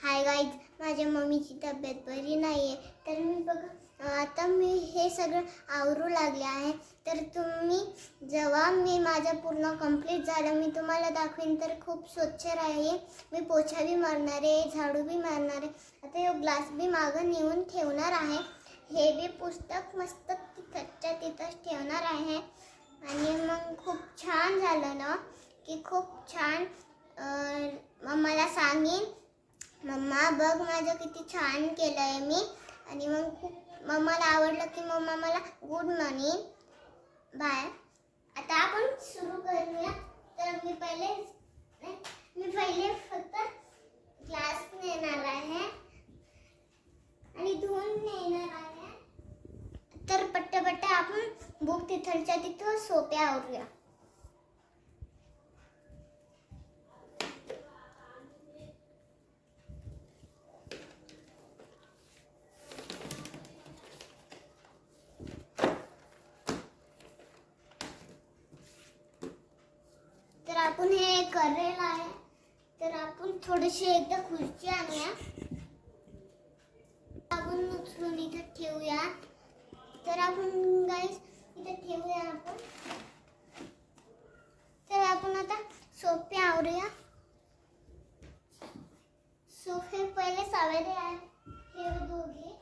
Hi guys, माझ्या मम्मीची तब्येत बरी नाही आहे, तर मी बघा आता मी हे सगळं आवरू लागले आहे. तर तुम्ही जेव्हा मी माझं पूर्ण कंप्लीट झालं मी तुम्हाला दाखवीन. तर खूप स्वच्छ राहील. मी पोछा बी मारणार आहे, झाडू बी मारणार आहे. आता हे ग्लास बी मागं नेऊन ठेवणार आहे. हे बी पुस्तक मस्त तिथच्या तिथंच ठेवणार आहे. आणि मग खूप छान झालं ना की खूप छान मम्माला सांगेन, मम्मा बघ माझं किती छान केलं आहे मी. आणि मग खूप मम्माला आवडलं की मम्मा मला गुड मॉर्निंग बाय. आता आपण सुरू करूया. तर मी पहिले फक्त ग्लास नेणार आहे आणि धुवून नेणार आहे. तर पट्ट आपण बुक तिथलच्या तिथं सोप्या आवरूया. तर आपण हे करेल आहे. तर आपण थोडीशी एकदा खुर्ची आणूया, आपण उचलून इथे ठेवूया. तर आपण गाईस इथे ठेवूया आपण. तर आपण आता सोफे आवरूया. सोफे पहिले सावळे आहे हे दोघे.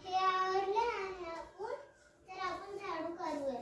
हे आवरले आहे आपण. तर आपण झाडू काढूया.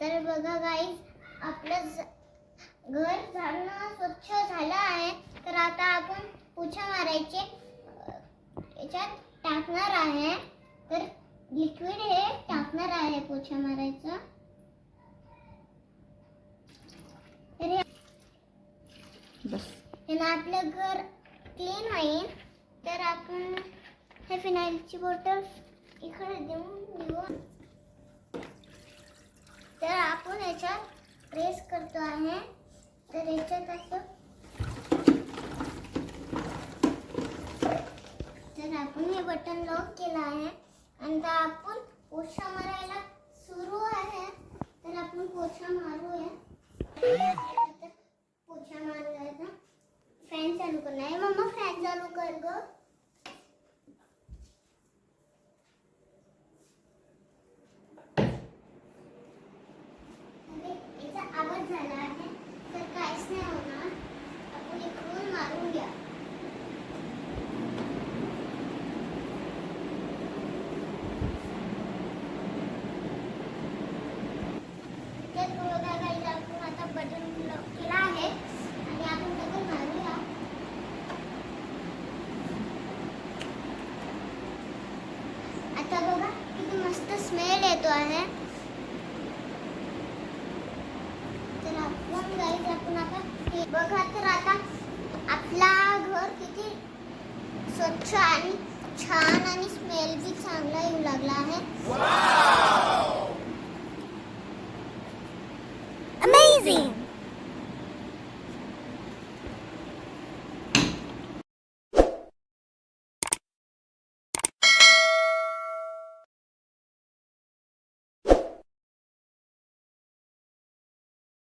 तर बघा गाईज, आपलं घर झाडणं स्वच्छ झालं आहे. तर आता आपण पोछा मारायचे याच्यात टाकणार आहे. तर लिक्विड हे टाकणार आहे पोछा मारायचं. तर हे ना आपलं घर क्लीन होईल. तर आपण हे फिनाइलची बॉटल इकडे देऊ. तर आपण याच्यात प्रेस करतो आहे. तर याच्यात असं तर आपण हे बटन लॉक केलं आहे. आणि आता आपण पोछा मारायला सुरू आहे. तर आपण पोछा मारूया. पोछा मारायचा फॅन चालू करणार आहे. मम्मा फॅन चालू कर ग. आवाज झाला आहे तर काहीच नाही होणार. आपण इकडून मारून घ्या. तर बघा गाईज, आपण आता बटन लॉक केला आहे आणि आपण डबल मारूया. आता बघा किती मस्त स्मेल येतो आहे. गाईज आपण आता हे बघा. तर आता आपला घर किती स्वच्छ आणि छान आणि स्मेल बी चांगला येऊ लागला आहे.